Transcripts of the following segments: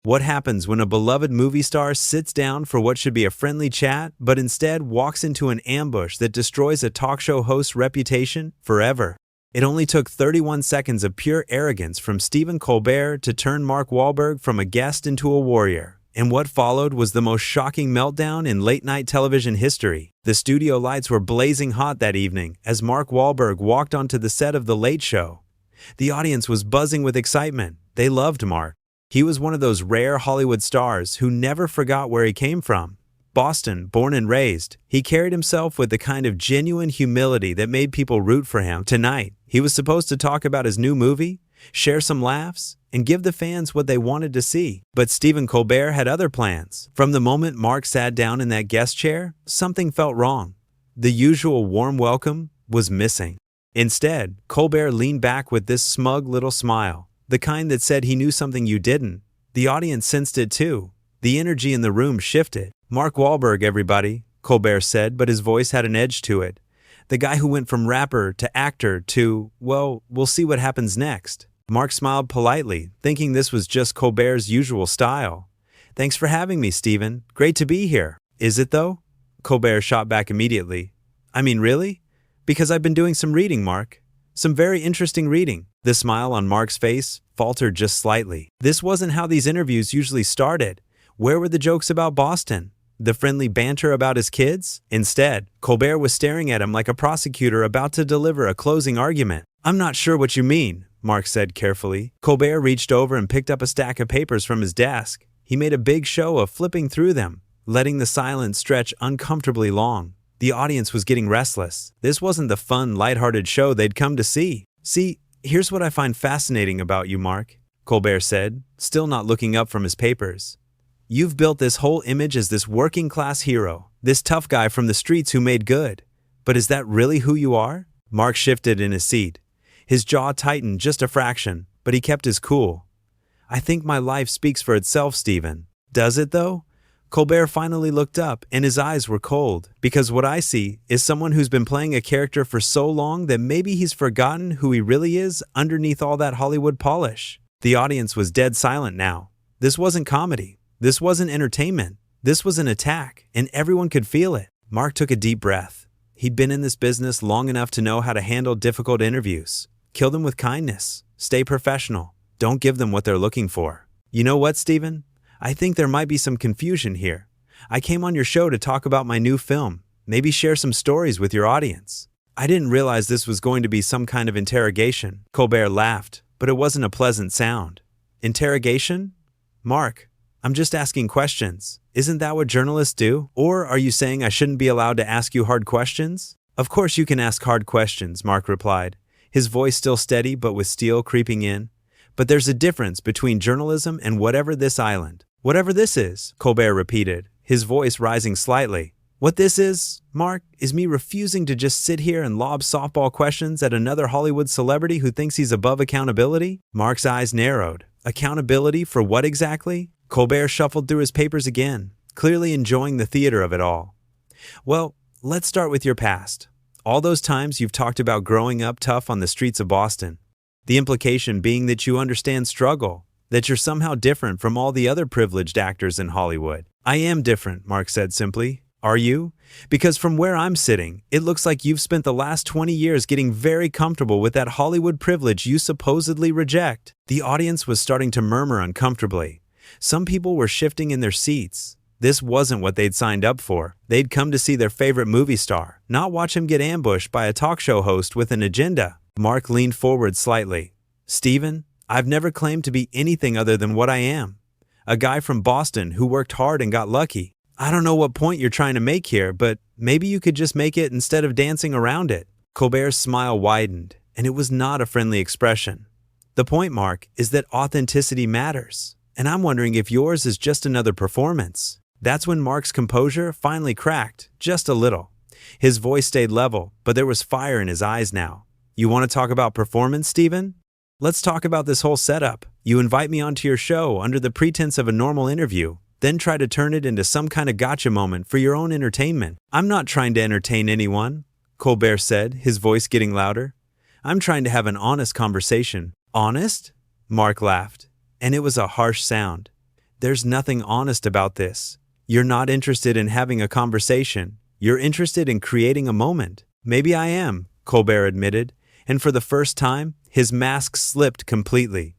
What happens when a beloved movie star sits down for what should be a friendly chat, but instead walks into an ambush that destroys a talk show host's reputation forever? It only took 31 seconds of pure arrogance from Stephen Colbert to turn Mark Wahlberg from a guest into a warrior. And what followed was the most shocking meltdown in late-night television history. The studio lights were blazing hot that evening as Mark Wahlberg walked onto the set of The Late Show. The audience was buzzing with excitement. They loved Mark. He was one of those rare Hollywood stars who never forgot where he came from. Boston, born and raised, he carried himself with the kind of genuine humility that made people root for him. Tonight, he was supposed to talk about his new movie, share some laughs, and give the fans what they wanted to see. But Stephen Colbert had other plans. From the moment Mark sat down in that guest chair, something felt wrong. The usual warm welcome was missing. Instead, Colbert leaned back with this smug little smile, the kind that said he knew something you didn't. The audience sensed it too. The energy in the room shifted. "Mark Wahlberg, everybody," Colbert said, but his voice had an edge to it. The guy who went from rapper to actor to, well, we'll see what happens next. Mark smiled politely, thinking this was just Colbert's usual style. "Thanks for having me, Stephen. Great to be here." "Is it though?" Colbert shot back immediately. "I mean, really? Because I've been doing some reading, Mark. Some very interesting reading." The smile on Mark's face faltered just slightly. This wasn't how these interviews usually started. Where were the jokes about Boston? The friendly banter about his kids? Instead, Colbert was staring at him like a prosecutor about to deliver a closing argument. "I'm not sure what you mean," Mark said carefully. Colbert reached over and picked up a stack of papers from his desk. He made a big show of flipping through them, letting the silence stretch uncomfortably long. The audience was getting restless. This wasn't the fun, lighthearted show they'd come to see. "See, here's what I find fascinating about you, Mark," Colbert said, still not looking up from his papers. "You've built this whole image as this working-class hero, this tough guy from the streets who made good. But is that really who you are?" Mark shifted in his seat. His jaw tightened just a fraction, but he kept his cool. "I think my life speaks for itself, Stephen." "Does it, though?" Colbert finally looked up, and his eyes were cold. "Because what I see is someone who's been playing a character for so long that maybe he's forgotten who he really is underneath all that Hollywood polish." The audience was dead silent now. This wasn't comedy. This wasn't entertainment. This was an attack, and everyone could feel it. Mark took a deep breath. He'd been in this business long enough to know how to handle difficult interviews. Kill them with kindness. Stay professional. Don't give them what they're looking for. "You know what, Stephen? I think there might be some confusion here. I came on your show to talk about my new film, maybe share some stories with your audience." "I didn't realize this was going to be some kind of interrogation." Colbert laughed, but it wasn't a pleasant sound. "Interrogation? Mark, I'm just asking questions. Isn't that what journalists do? Or are you saying I shouldn't be allowed to ask you hard questions?" "Of course you can ask hard questions," Mark replied, his voice still steady but with steel creeping in. "But there's a difference between journalism and whatever this island." "Whatever this is," Colbert repeated, his voice rising slightly. "What this is, Mark, is me refusing to just sit here and lob softball questions at another Hollywood celebrity who thinks he's above accountability." Mark's eyes narrowed. "Accountability for what exactly?" Colbert shuffled through his papers again, clearly enjoying the theater of it all. "Well, let's start with your past. All those times you've talked about growing up tough on the streets of Boston. The implication being that you understand struggle, that you're somehow different from all the other privileged actors in Hollywood." "I am different," Mark said simply. "Are you? Because from where I'm sitting, it looks like you've spent the last 20 years getting very comfortable with that Hollywood privilege you supposedly reject." The audience was starting to murmur uncomfortably. Some people were shifting in their seats. This wasn't what they'd signed up for. They'd come to see their favorite movie star, not watch him get ambushed by a talk show host with an agenda. Mark leaned forward slightly. "Stephen, I've never claimed to be anything other than what I am. A guy from Boston who worked hard and got lucky. I don't know what point you're trying to make here, but maybe you could just make it instead of dancing around it." Colbert's smile widened, and it was not a friendly expression. "The point, Mark, is that authenticity matters. And I'm wondering if yours is just another performance." That's when Mark's composure finally cracked, just a little. His voice stayed level, but there was fire in his eyes now. "You want to talk about performance, Stephen? Let's talk about this whole setup. You invite me onto your show under the pretense of a normal interview, then try to turn it into some kind of gotcha moment for your own entertainment." "I'm not trying to entertain anyone," Colbert said, his voice getting louder. "I'm trying to have an honest conversation." "Honest?" Mark laughed, and it was a harsh sound. There's nothing honest about this. You're not interested in having a conversation. You're interested in creating a moment. Maybe I am, Colbert admitted, and for the first time, his mask slipped completely.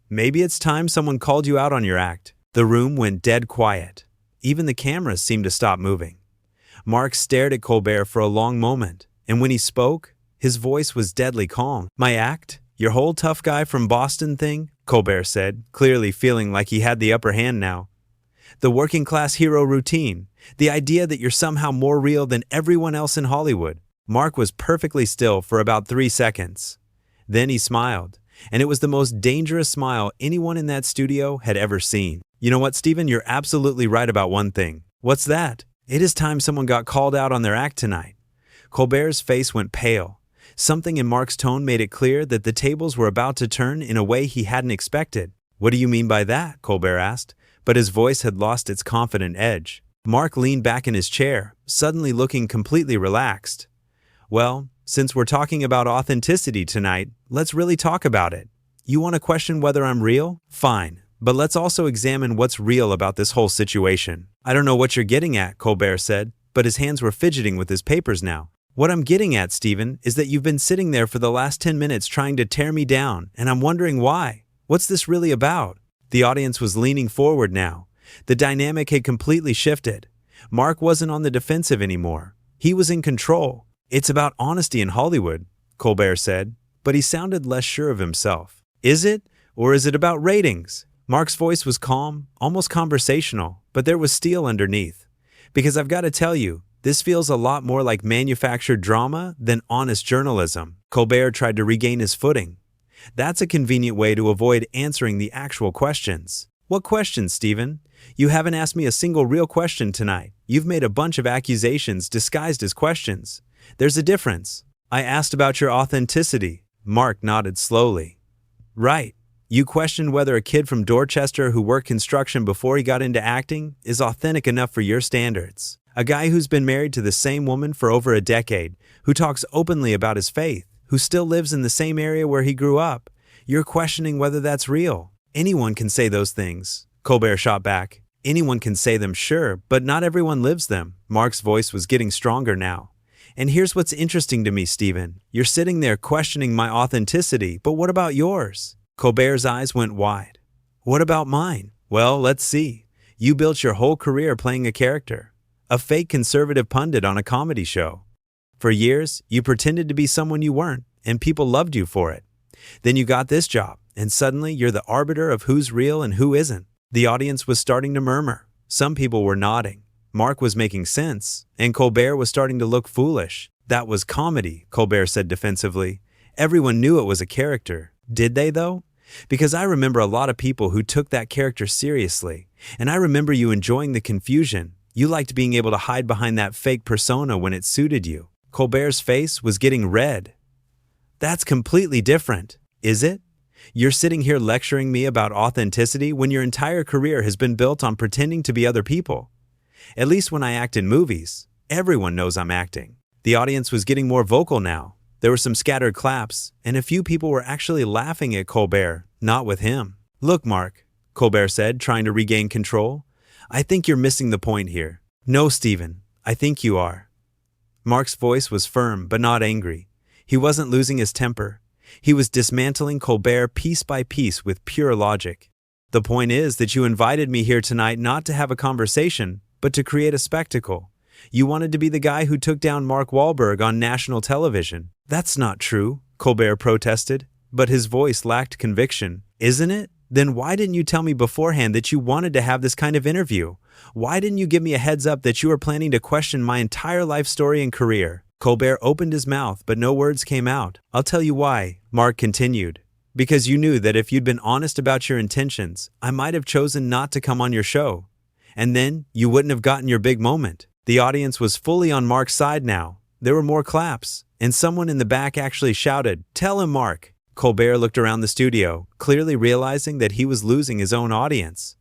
Maybe it's time someone called you out on your act. The room went dead quiet. Even the cameras seemed to stop moving. Mark stared at Colbert for a long moment, and when he spoke, his voice was deadly calm. My act? Your whole tough guy from Boston thing? Colbert said, clearly feeling like he had the upper hand now. The working-class hero routine, the idea that you're somehow more real than everyone else in Hollywood. Mark was perfectly still for about 3 seconds. Then he smiled, and it was the most dangerous smile anyone in that studio had ever seen. You know what, Stephen? You're absolutely right about one thing. What's that? It is time someone got called out on their act tonight. Colbert's face went pale. Something in Mark's tone made it clear that the tables were about to turn in a way he hadn't expected. What do you mean by that? Colbert asked, but his voice had lost its confident edge. Mark leaned back in his chair, suddenly looking completely relaxed. Well, since we're talking about authenticity tonight, let's really talk about it. You want to question whether I'm real? Fine, but let's also examine what's real about this whole situation. I don't know what you're getting at, Colbert said, but his hands were fidgeting with his papers now. What I'm getting at, Stephen, is that you've been sitting there for the last 10 minutes trying to tear me down, and I'm wondering why. What's this really about? The audience was leaning forward now. The dynamic had completely shifted. Mark wasn't on the defensive anymore. He was in control. It's about honesty in Hollywood, Colbert said, but he sounded less sure of himself. Is it? Or is it about ratings? Mark's voice was calm, almost conversational, but there was steel underneath. Because I've got to tell you, this feels a lot more like manufactured drama than honest journalism. Colbert tried to regain his footing. That's a convenient way to avoid answering the actual questions. What questions, Stephen? You haven't asked me a single real question tonight. You've made a bunch of accusations disguised as questions. There's a difference. I asked about your authenticity. Mark nodded slowly. Right. You questioned whether a kid from Dorchester who worked construction before he got into acting is authentic enough for your standards. A guy who's been married to the same woman for over a decade, who talks openly about his faith, who still lives in the same area where he grew up. You're questioning whether that's real. Anyone can say those things, Colbert shot back. Anyone can say them, sure, but not everyone lives them. Mark's voice was getting stronger now. And here's what's interesting to me, Stephen. You're sitting there questioning my authenticity, but what about yours? Colbert's eyes went wide. What about mine? Well, let's see. You built your whole career playing a character. A fake conservative pundit on a comedy show. For years, you pretended to be someone you weren't, and people loved you for it. Then you got this job, and suddenly you're the arbiter of who's real and who isn't. The audience was starting to murmur. Some people were nodding. Mark was making sense, and Colbert was starting to look foolish. That was comedy, Colbert said defensively. Everyone knew it was a character. Did they, though? Because I remember a lot of people who took that character seriously, and I remember you enjoying the confusion. You liked being able to hide behind that fake persona when it suited you. Colbert's face was getting red. That's completely different, is it? You're sitting here lecturing me about authenticity when your entire career has been built on pretending to be other people. At least when I act in movies, everyone knows I'm acting. The audience was getting more vocal now. There were some scattered claps, and a few people were actually laughing at Colbert, not with him. Look, Mark, Colbert said, trying to regain control. I think you're missing the point here. No, Stephen, I think you are. Mark's voice was firm but not angry. He wasn't losing his temper. He was dismantling Colbert piece by piece with pure logic. The point is that you invited me here tonight not to have a conversation, but to create a spectacle. You wanted to be the guy who took down Mark Wahlberg on national television. That's not true, Colbert protested, but his voice lacked conviction. Isn't it? Then why didn't you tell me beforehand that you wanted to have this kind of interview? Why didn't you give me a heads up that you were planning to question my entire life story and career? Colbert opened his mouth, but no words came out. I'll tell you why, Mark continued. Because you knew that if you'd been honest about your intentions, I might have chosen not to come on your show. And then you wouldn't have gotten your big moment. The audience was fully on Mark's side now. There were more claps, and someone in the back actually shouted, "Tell him, Mark." Colbert looked around the studio, clearly realizing that he was losing his own audience.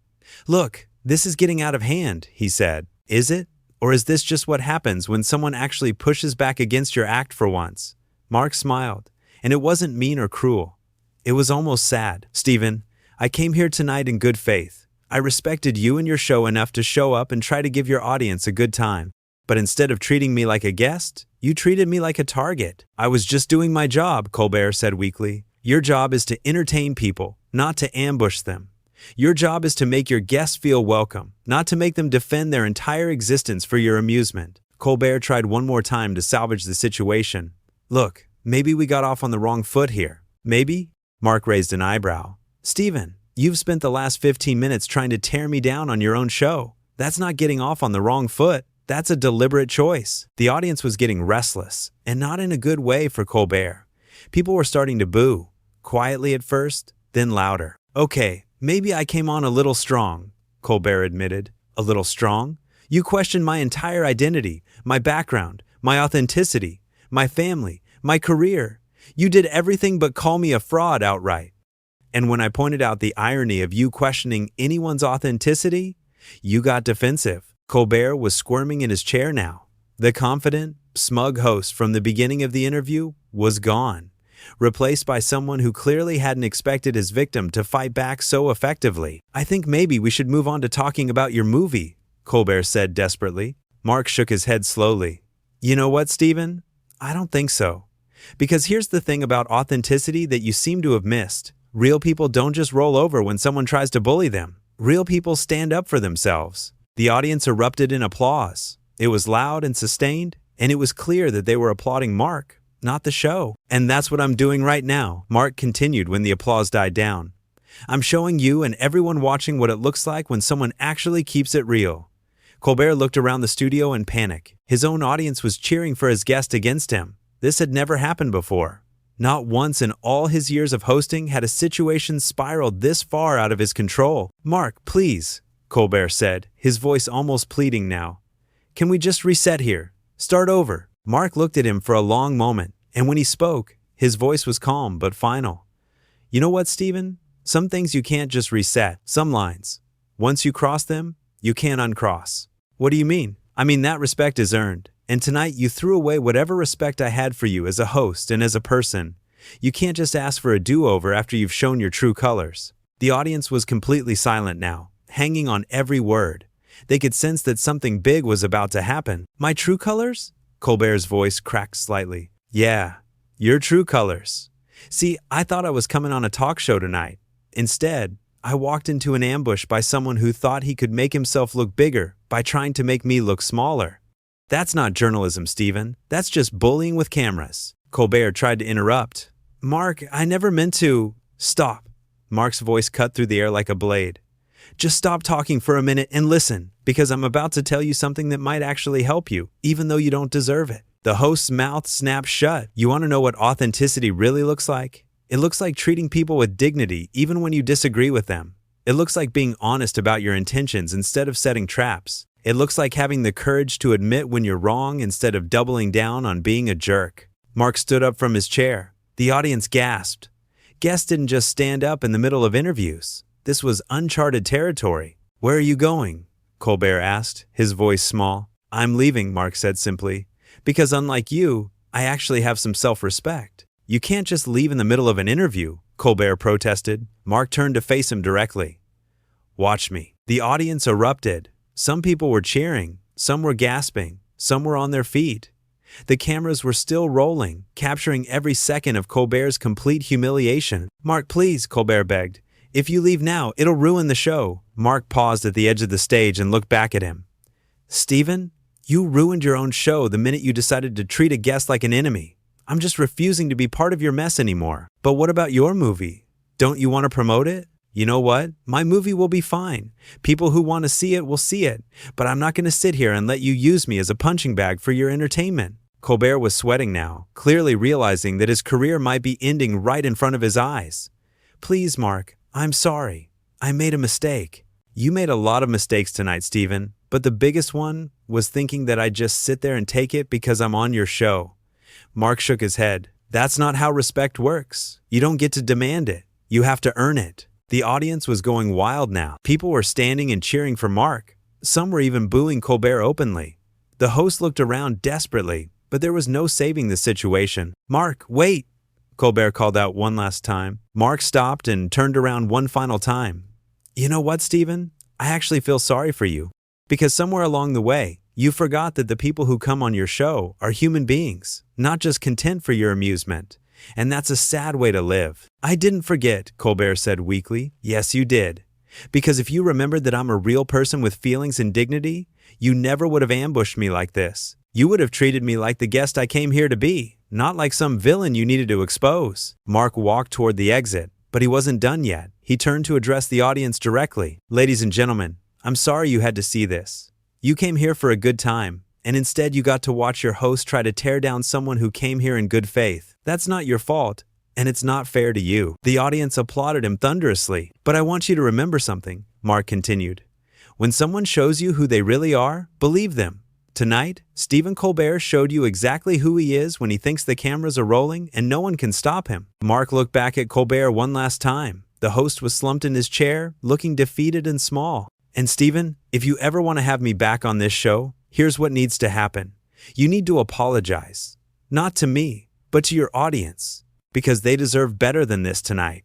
Look, this is getting out of hand, he said. Is it? Or is this just what happens when someone actually pushes back against your act for once? Mark smiled, and it wasn't mean or cruel. It was almost sad. Stephen, I came here tonight in good faith. I respected you and your show enough to show up and try to give your audience a good time. But instead of treating me like a guest, you treated me like a target. I was just doing my job, Colbert said weakly. Your job is to entertain people, not to ambush them. Your job is to make your guests feel welcome, not to make them defend their entire existence for your amusement. Colbert tried one more time to salvage the situation. Look, maybe we got off on the wrong foot here. Maybe? Mark raised an eyebrow. Stephen, you've spent the last 15 minutes trying to tear me down on your own show. That's not getting off on the wrong foot. That's a deliberate choice. The audience was getting restless, and not in a good way for Colbert. People were starting to boo, quietly at first, then louder. Okay, maybe I came on a little strong, Colbert admitted. A little strong? You questioned my entire identity, my background, my authenticity, my family, my career. You did everything but call me a fraud outright. And when I pointed out the irony of you questioning anyone's authenticity, you got defensive. Colbert was squirming in his chair now. The confident, smug host from the beginning of the interview was gone, replaced by someone who clearly hadn't expected his victim to fight back so effectively. I think maybe we should move on to talking about your movie, Colbert said desperately. Mark shook his head slowly. You know what, Stephen? I don't think so. Because here's the thing about authenticity that you seem to have missed. Real people don't just roll over when someone tries to bully them. Real people stand up for themselves. The audience erupted in applause. It was loud and sustained, and it was clear that they were applauding Mark, not the show. And that's what I'm doing right now, Mark continued when the applause died down. I'm showing you and everyone watching what it looks like when someone actually keeps it real. Colbert looked around the studio in panic. His own audience was cheering for his guest against him. This had never happened before. Not once in all his years of hosting had a situation spiraled this far out of his control. Mark, please, Colbert said, his voice almost pleading now. Can we just reset here? Start over. Mark looked at him for a long moment, and when he spoke, his voice was calm but final. You know what, Stephen? Some things you can't just reset. Some lines. Once you cross them, you can't uncross. What do you mean? I mean that respect is earned. And tonight you threw away whatever respect I had for you as a host and as a person. You can't just ask for a do-over after you've shown your true colors. The audience was completely silent now, hanging on every word. They could sense that something big was about to happen. My true colors? Colbert's voice cracked slightly. Yeah, your true colors. See, I thought I was coming on a talk show tonight. Instead, I walked into an ambush by someone who thought he could make himself look bigger by trying to make me look smaller. That's not journalism, Stephen. That's just bullying with cameras. Colbert tried to interrupt. Mark, I never meant to. Stop. Mark's voice cut through the air like a blade. Just stop talking for a minute and listen, because I'm about to tell you something that might actually help you, even though you don't deserve it. The host's mouth snapped shut. You want to know what authenticity really looks like? It looks like treating people with dignity even when you disagree with them. It looks like being honest about your intentions instead of setting traps. It looks like having the courage to admit when you're wrong instead of doubling down on being a jerk. Mark stood up from his chair. The audience gasped. Guests didn't just stand up in the middle of interviews. This was uncharted territory. Where are you going? Colbert asked, his voice small. I'm leaving, Mark said simply. Because unlike you, I actually have some self-respect. You can't just leave in the middle of an interview, Colbert protested. Mark turned to face him directly. Watch me. The audience erupted. Some people were cheering, some were gasping, some were on their feet. The cameras were still rolling, capturing every second of Colbert's complete humiliation. Mark, please, Colbert begged. If you leave now, it'll ruin the show. Mark paused at the edge of the stage and looked back at him. Stephen, you ruined your own show the minute you decided to treat a guest like an enemy. I'm just refusing to be part of your mess anymore. But what about your movie? Don't you want to promote it? You know what? My movie will be fine. People who want to see it will see it. But I'm not going to sit here and let you use me as a punching bag for your entertainment. Colbert was sweating now, clearly realizing that his career might be ending right in front of his eyes. Please, Mark, I'm sorry. I made a mistake. You made a lot of mistakes tonight, Stephen, but the biggest one was thinking that I'd just sit there and take it because I'm on your show. Mark shook his head. That's not how respect works. You don't get to demand it. You have to earn it. The audience was going wild now. People were standing and cheering for Mark. Some were even booing Colbert openly. The host looked around desperately, but there was no saving the situation. Mark, wait! Colbert called out one last time. Mark stopped and turned around one final time. You know what, Stephen? I actually feel sorry for you. Because somewhere along the way, you forgot that the people who come on your show are human beings, not just content for your amusement. And that's a sad way to live. I didn't forget, Colbert said weakly. Yes, you did. Because if you remembered that I'm a real person with feelings and dignity, you never would have ambushed me like this. You would have treated me like the guest I came here to be, not like some villain you needed to expose. Mark walked toward the exit, but he wasn't done yet. He turned to address the audience directly. Ladies and gentlemen, I'm sorry you had to see this. You came here for a good time, and instead you got to watch your host try to tear down someone who came here in good faith. That's not your fault, and it's not fair to you. The audience applauded him thunderously. But I want you to remember something, Mark continued. When someone shows you who they really are, believe them. Tonight, Stephen Colbert showed you exactly who he is when he thinks the cameras are rolling and no one can stop him. Mark looked back at Colbert one last time. The host was slumped in his chair, looking defeated and small. And Stephen, if you ever want to have me back on this show, here's what needs to happen. You need to apologize. Not to me, but to your audience. Because they deserve better than this tonight.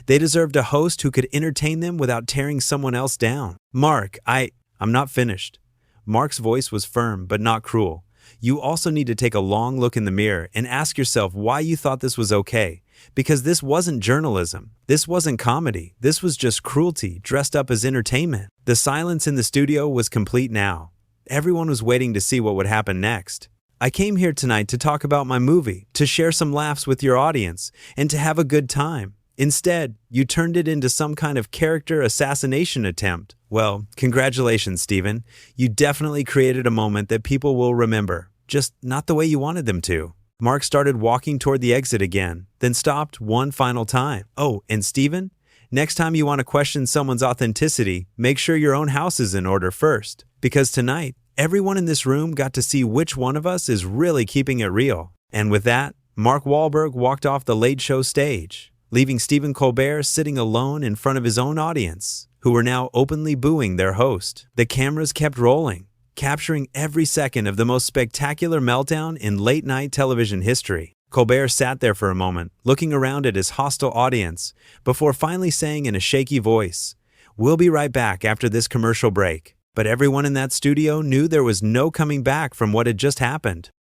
They deserved a host who could entertain them without tearing someone else down. Mark, I'm not finished. Mark's voice was firm but not cruel. You also need to take a long look in the mirror and ask yourself why you thought this was okay. Because this wasn't journalism. This wasn't comedy. This was just cruelty dressed up as entertainment. The silence in the studio was complete now. Everyone was waiting to see what would happen next. I came here tonight to talk about my movie, to share some laughs with your audience, and to have a good time. Instead, you turned it into some kind of character assassination attempt. Well, congratulations, Stephen. You definitely created a moment that people will remember, just not the way you wanted them to. Mark started walking toward the exit again, then stopped one final time. Oh, and Stephen, next time you want to question someone's authenticity, make sure your own house is in order first. Because tonight, everyone in this room got to see which one of us is really keeping it real. And with that, Mark Wahlberg walked off the Late Show stage, leaving Stephen Colbert sitting alone in front of his own audience, who were now openly booing their host. The cameras kept rolling, capturing every second of the most spectacular meltdown in late-night television history. Colbert sat there for a moment, looking around at his hostile audience, before finally saying in a shaky voice, "We'll be right back after this commercial break." But everyone in that studio knew there was no coming back from what had just happened.